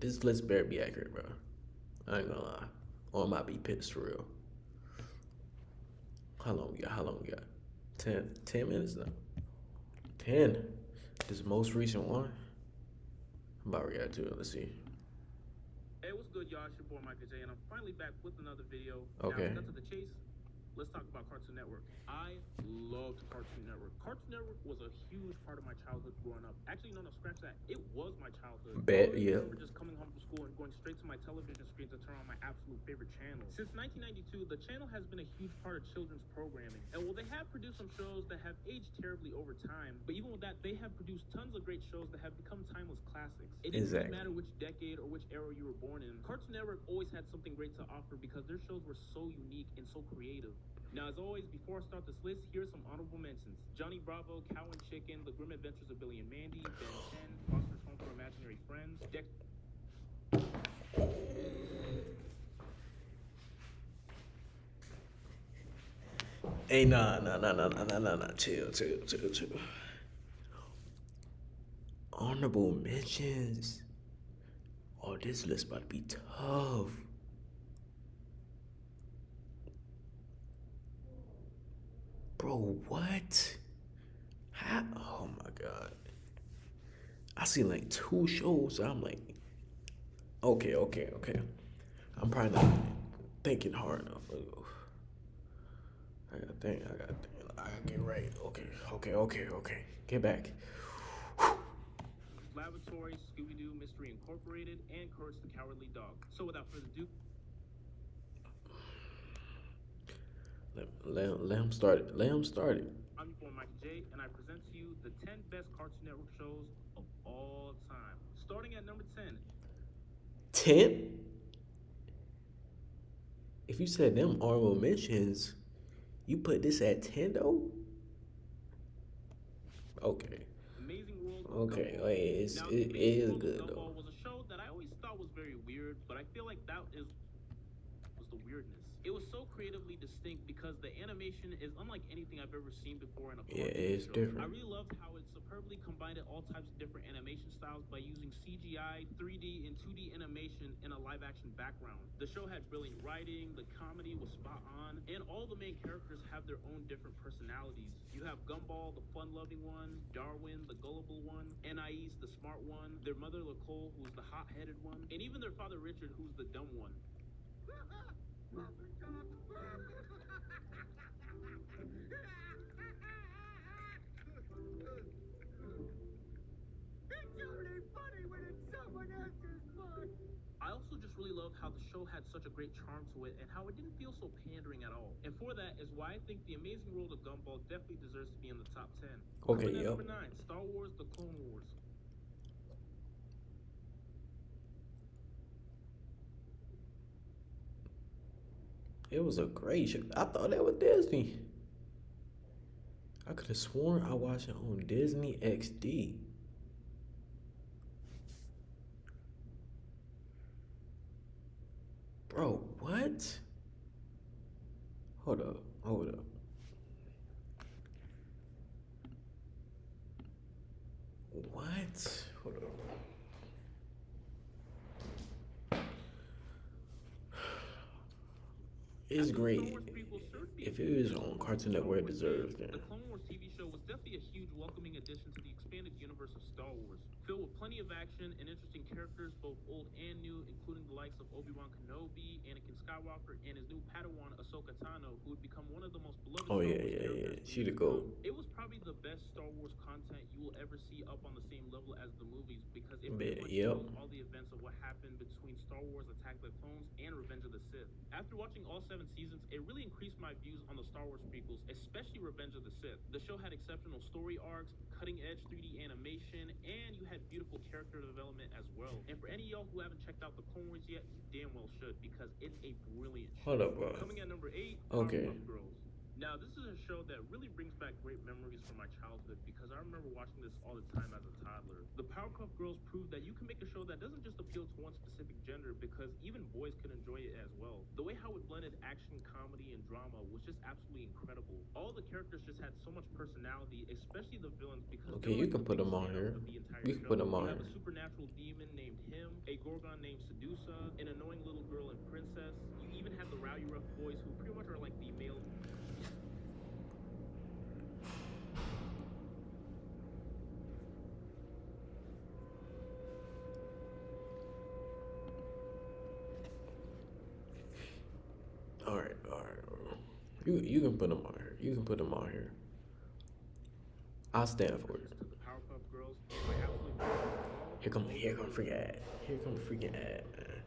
this list better be accurate, bro. I ain't gonna lie. Or I might be pissed for real. How long we got? How long we got? 10 minutes now. 10. This most recent one. I'm about to react to it. Let's see. Hey, what's good, y'all? It's your boy Michael J, and I'm finally back with another video. Okay. Now, cut to the chase. Let's talk about Cartoon Network. I loved Cartoon Network. Cartoon Network was a huge part of my childhood growing up. Actually, no, scratch that. It was my childhood. Bet, I yeah. remember just coming home from school and going straight to my television screen to turn on my absolute favorite channel. Since 1992, the channel has been a huge part of children's programming. And while they have produced some shows that have aged terribly over time, but even with that, they have produced tons of great shows that have become timeless classics. It didn't really matter which decade or which era you were born in. Cartoon Network always had something great to offer because their shows were so unique and so creative. Now, as always, before I start this list, here are some honorable mentions. Johnny Bravo, Cow and Chicken, The Grim Adventures of Billy and Mandy, Ben 10, Foster's Home for Imaginary Friends, Hey, nah. Chill. Honorable mentions. Oh, this list about to be tough. Bro, what? How? Oh my god. I seen like 2 shows. I'm like, okay. I'm probably not thinking hard enough. I gotta think. I gotta get right. Okay. Get back. Laboratory, Scooby-Doo, Mystery Incorporated, and Courage the Cowardly Dog. So without further ado, Let him start it. I'm your boy Michael J, and I present to you the 10 best Cartoon Network shows of all time. Starting at number 10. 10? If you said them honorable mentions, you put this at 10 though? Okay. Amazing World of Okay, Gumball. wait, it is good though. Gumball was a show that I always thought was very weird, but I feel like that was the weirdness. It was so creatively distinct because the animation is unlike anything I've ever seen before in a cartoon it's show. different. I really loved how it superbly combined all types of different animation styles by using CGI, 3D, and 2D animation in a live-action background. The show had brilliant writing, the comedy was spot on, and all the main characters have their own different personalities. You have Gumball, the fun-loving one, Darwin, the gullible one, Anais, the smart one, their mother Nicole, who's the hot-headed one, and even their father Richard, who's the dumb one. I also just really love how the show had such a great charm to it and how it didn't feel so pandering at all. And for that is why I think The Amazing World of Gumball definitely deserves to be in the top 10. Okay, yep. Number 9, Star Wars: The Clone Wars. It was a great show. I thought that was Disney. I could have sworn I watched it on Disney XD. Bro, what? Hold up. What? Hold up. It's great. If it was on Cartoon Network, it deserves then. The Clone Wars TV show was definitely a huge welcoming addition to the expanded universe of Star Wars, filled with plenty of action and interesting characters, both old and new, including the likes of Obi-Wan Kenobi, Anakin Skywalker, and his new Padawan Ahsoka Tano, who would become one of the most beloved Star Wars characters. She the GOAT. It was probably the best Star Wars content you will ever see up on the same level as the movies because it pretty much shows all the events of what happened between Star Wars Attack of the Clones and Revenge of the Sith. After watching all 7 seasons, it really increased my views on the Star Wars prequels, especially Revenge of the Sith. The show had exceptional story arcs, cutting-edge 3D animation, and you had beautiful character development as well. And for any of y'all who haven't checked out the Clone Wars yet, you damn well should because it's a brilliant show. Hold up, bro. Coming at number 8, Okay. Powerpuff Girls. Now, this is a show that really brings back great memories from my childhood because I remember watching this all the time as a toddler. The Powerpuff Girls proved that you can make a show that doesn't just appeal to one specific gender because even boys could enjoy it as well. The way how it blended action, comedy, and drama was just absolutely incredible. All the characters just had so much personality, especially the villains, because they Okay, were you like can the put biggest them on standouts here. of the entire You can put show. them You on have a here. supernatural demon named Him, a Gorgon named Sedusa, an annoying little girl and Princess. You even have the Rowdy Rough Boys, who pretty much are like the male. All right, all right. You can put them on here. You can put them on here. I'll stand for it. To the Powerpuff Girls, and my absolute favorite of all, Here come freaking ad. Here come freaking ad, man.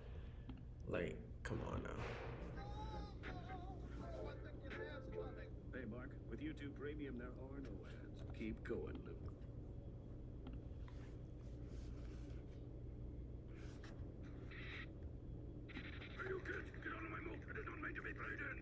Like, come on now. Hey, Mark, with YouTube Premium, there are no ads. Keep going, Luke. Hey, you kids, get out of my mouth. It is not made to be played in.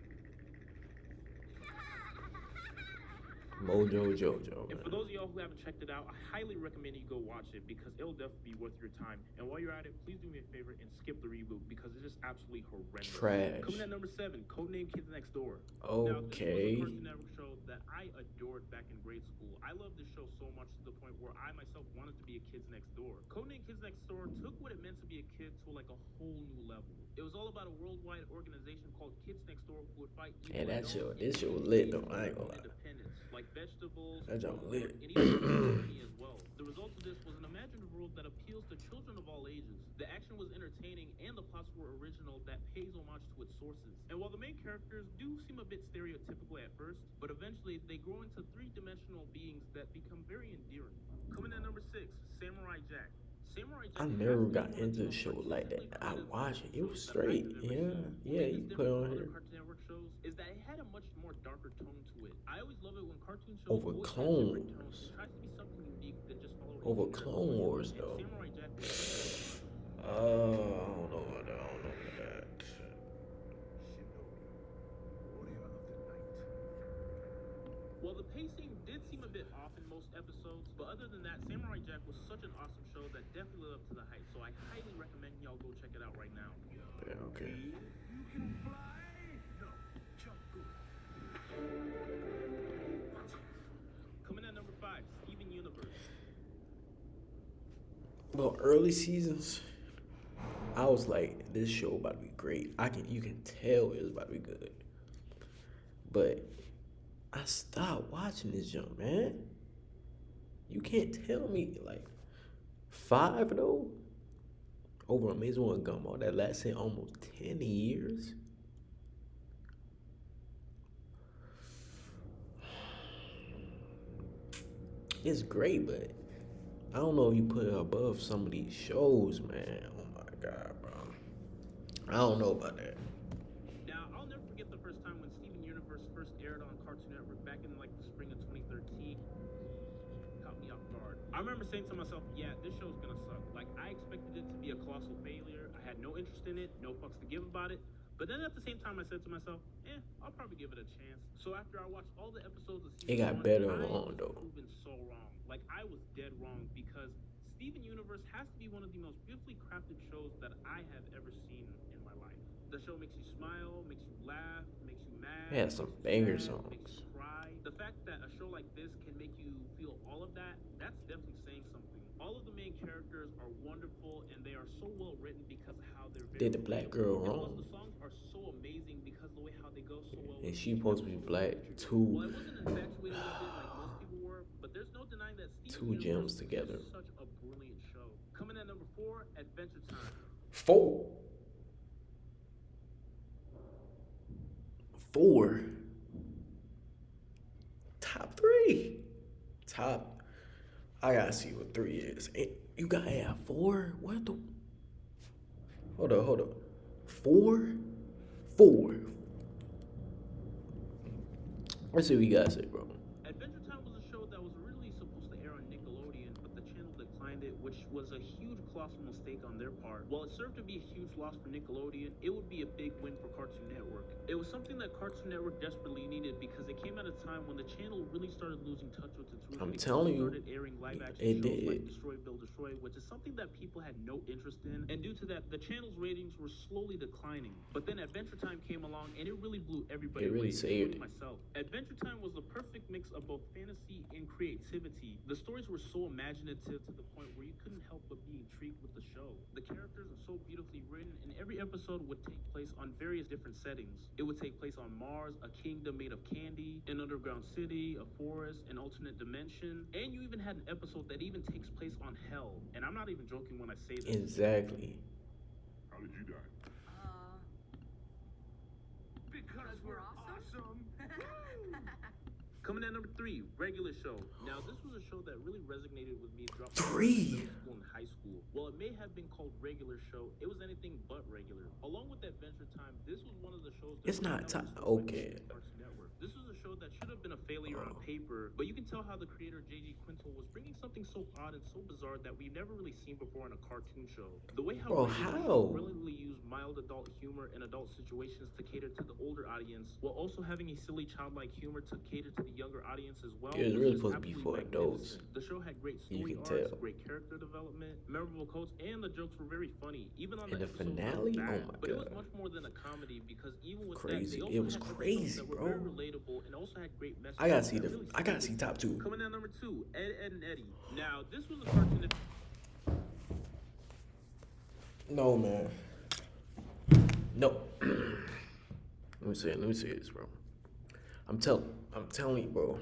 Mojo Jojo, And for man. those of y'all who haven't checked it out, I highly recommend you go watch it because it'll definitely be worth your time. And while you're at it, please do me a favor and skip the reboot because it's just absolutely horrendous. Trash. Coming at number 7, Codename Kids Next Door. Now, this was Okay. a Cartoon Network show that I adored back in grade school. I loved this show so much to the point where I myself wanted to be a Kids Next Door. Codename Kids Next Door took what it meant to be a kid to like a whole new level. It was all about a worldwide organization called Kids Next Door who would fight evil. Yeah, that adults show, and this show take lit away though. I ain't gonna lie. independence, like vegetables, That joint food, lit. and even journey as well. The result of this was an imaginative world that appeals to children of all ages. The action was entertaining and the plots were original that pays homage to its sources. And while the main characters do seem a bit stereotypical at first, but eventually they grow into three-dimensional beings that become very endearing. Coming at number 6, Samurai Jack. Samurai Jack I has never to be got one of into the the most show like that. artistically I creative watch it. It was shows that I straight. have ever Yeah, seen. What yeah. made You this put it different on from other here. Cartoon Network shows is that it had a much more darker tone to it. I always love it when cartoon shows Over always have Clone different tones Wars. and tries to be something unique than just follow a Over linear Clone formula. Wars And though. Samurai Jack was definitely one of them. I don't know about that. I don't know about that. While the pacing did seem a bit off in most episodes, but other than that, Samurai Jack was such an awesome show that definitely lived up to the hype. So I highly recommend y'all go check it out right now. Yeah, okay. You can fly? No, jump good. Coming at number 5, Steven Universe. Well, early seasons, I was like, this show about to be great. You can tell it was about to be good. But I stopped watching this junk, man. You can't tell me like 5 though over Amazing One Gumball that lasted almost 10 years. It's great, but I don't know if you put it above some of these shows, man. Oh my god, bro. I don't know about that. Now, I'll never forget the first time when Steven Universe first aired on Cartoon Network back in like the spring of 2013. Caught me off guard. I remember saying to myself, yeah, this show's gonna suck. Like, I expected it to be a colossal failure. I had no interest in it, no fucks to give about it. But then at the same time, I said to myself, I'll probably give it a chance. So after I watched all the episodes of season It got 1, better I on was though. proven so wrong. Like, I was dead wrong because Steven Universe has to be one of the most beautifully crafted shows that I have ever seen in my life. The show makes you smile, makes you laugh, makes you mad. It has some makes you banger sad, songs. Makes you cry. The fact that a show like this can make you feel all of that, that's definitely saying something. All of the main characters are wonderful and they are so well written because of how they're very Did the black girl relatable. And wrong? plus the songs are so amazing because of the way how they go so well And with she each supposed to be episode black featured. too. Well, I wasn't infatuated with it like most people were, but there's no denying that Steven Two Universe gems together. is such a brilliant show. Coming at number 4, Adventure Time. 4. 4. Top 3. Top. I gotta see what 3 is. You gotta have 4? What the? Hold up. 4? 4. Let's see what you guys say, bro. Adventure Time was a show that was originally supposed to air on Nickelodeon, but the channel declined it, which was a huge colossal mistake on their part. While it served to be a huge loss for Nickelodeon, it would be a big win for Cartoon Network. It was something that Cartoon Network desperately needed because it came at a time when the channel really started losing touch with its roots I'm because telling it you, started airing live action it shows like did. Destroy, Build, Destroy, which is something that people had no interest in. And due to that, the channel's ratings were slowly declining. But then Adventure Time came along and it really blew everybody It really away, saved including it. myself. Adventure Time was the perfect mix of both fantasy and creativity. The stories were so imaginative to the point where you couldn't help but be intrigued with the show. The characters are so beautifully written, and every episode would take place on various different settings. It would take place on Mars, a kingdom made of candy, an underground city, a forest, an alternate dimension, and you even had an episode that even takes place on Hell. And I'm not even joking when I say this. Exactly. How did you die? Because we're awesome. Coming at number 3, Regular Show. Now, this was a show that really resonated with me throughout my 3. middle school and high school. While it may have been called Regular Show, it was anything but regular. Along with Adventure Time, this was one of the shows that It's really not fell time. into the Okay. legacy of Cartoon Network. This was a show that should have been a failure on paper, but you can tell how the creator J.G. Quintel was bringing something so odd and so bizarre that we've never really seen before in a cartoon show. The way how Bro, Regular how? Show brilliantly used mild adult humor in adult situations to cater to the older audience, while also having a silly childlike humor to cater to the younger audience as well. It was was really just supposed to be absolutely for adults. magnificent. The show had great You story can arcs, tell. great character development, memorable quotes, and the jokes were very funny. Even on And the the episodes that finale? were Oh bad, my but it was God. much more than a comedy because even with Crazy. that, they also It was had crazy, episodes that were bro. very relatable and also had great messages. I gotta see that the. really I gotta stayed see top 2. Coming out number 2, Ed, Ed and Eddie. Now, this was a cartoon that No, man. No. Let me see this, bro. I'm telling you, bro.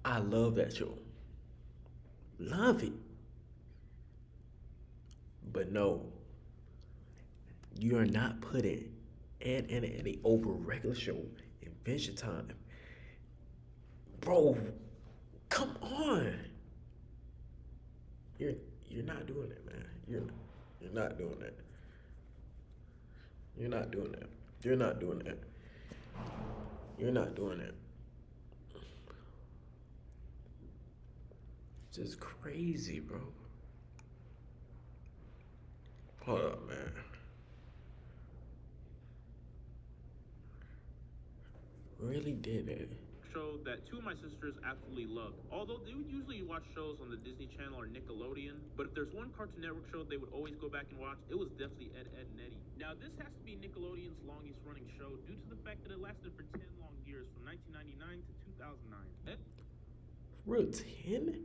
I love that show. Love it. But no, you are not putting Ed and Eddie over regular show Adventure Time. Bro, come on. You're not doing it, man. You're not doing that. You're not doing that. You're not doing that. You're not doing that. Just crazy, bro. Hold up, man. Really did it. show that 2 of my sisters absolutely loved. Although they would usually watch shows on the Disney Channel or Nickelodeon, but if there's one Cartoon Network show they would always go back and watch, it was definitely Ed, Ed and Eddie. Now, this has to be Nickelodeon's longest running show due to the fact that it lasted for 10 long years from 1999 to 2009. Real 10?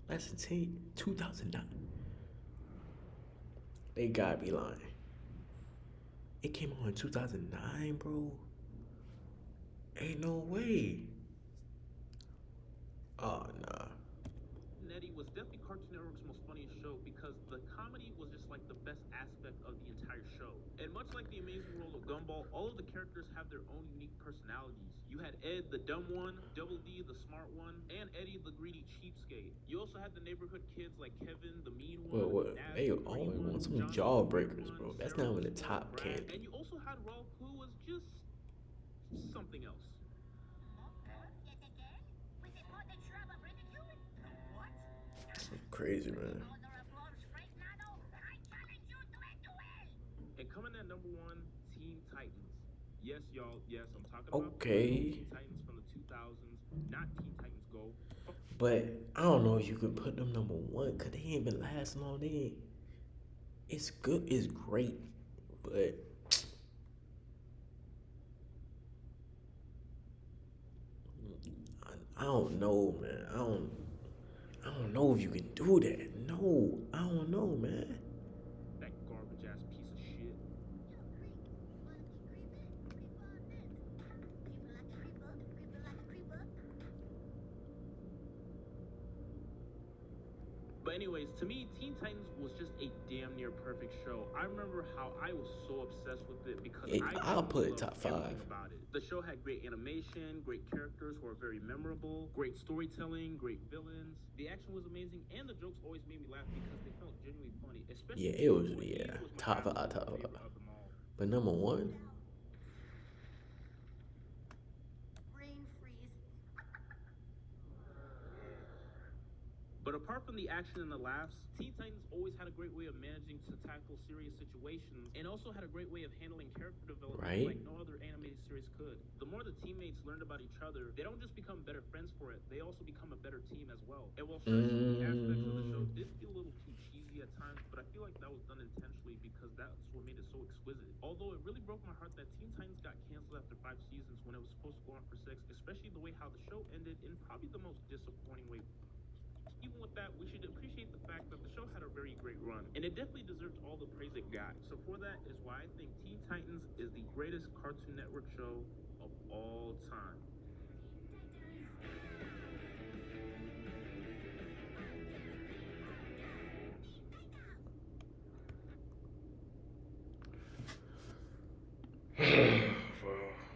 Less than 10? 2009. They gotta be lying. It came on in 2009, bro. Ain't no way. Oh, nah. Eddie was definitely Cartoon Network's most funniest show because the comedy was just like the best aspect of the entire show. And much like the Amazing World of Gumball, all of the characters have their own unique personalities. You had Ed, the dumb one, Double D, the smart one, and Eddie, the greedy cheapskate. You also had the neighborhood kids like Kevin, the mean one, What? Naz, They the greedy always one, want some Johnny, the weird jawbreakers, one, bro. That's Sarah, not even the spoiled top brat, candy. and you also had Rolf, who was just something else. Crazy, man. And coming at number 1, Teen Titans. Yes, y'all. Yes, I'm talking about Okay. Teen Titans from the 2000s, not Teen Titans Go. But I don't know if you can put them number 1 because they ain't been lasting all day. It's good. It's great. But I don't know, man. I don't know if you can do that. No, I don't know, man. That garbage ass piece of shit. But anyways, to me, Teen Titans was just a damn near perfect show. I remember how I was so obsessed with it because I'll put it loved top everything 5. about it. The show had great animation, great characters who are very memorable, great storytelling, great villains. The action was amazing, and the jokes always made me laugh because they felt genuinely funny. Especially Yeah, it was. Woody Yeah, was my top 5, absolute top 5. favorite of them all. But number 1, apart from the action and the laughs, Teen Titans always had a great way of managing to tackle serious situations and also had a great way of handling character development Right? like no other animated series could. The more the teammates learned about each other, they don't just become better friends for it, they also become a better team as well. And while certain aspects of the show did feel a little too cheesy at times, but I feel like that was done intentionally because that's what made it so exquisite. Although it really broke my heart that Teen Titans got canceled after 5 seasons when it was supposed to go on for 6, especially the way how the show ended in probably the most disappointing way. Even with that, we should appreciate the fact that the show had a very great run, and it definitely deserves all the praise it got. So for that is why I think Teen Titans is the greatest Cartoon Network show of all time.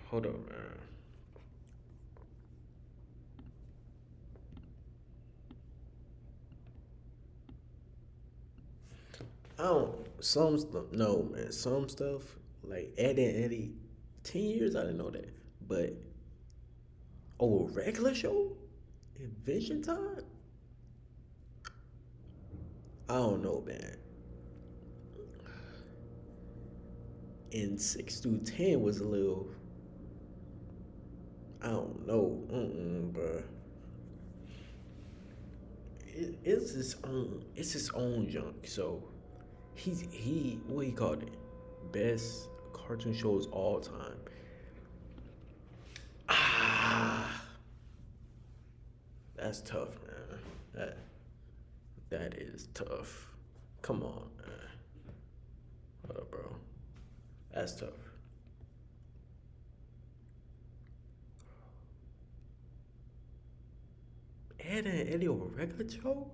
Hold up, man. I don't. Some stuff. No, man. Some stuff like Ed and Eddie. 10 years, I didn't know that. But oh, a regular show, Invention Time. I don't know, man. And 6 through 10 was a little. I don't know, bro. It's his own. It's his own junk. So he what he called it, best cartoon shows all time. Ah, that's tough, man. That is tough. Come on, man. Hold up, bro. That's tough. Ed and Eddie over a regular show?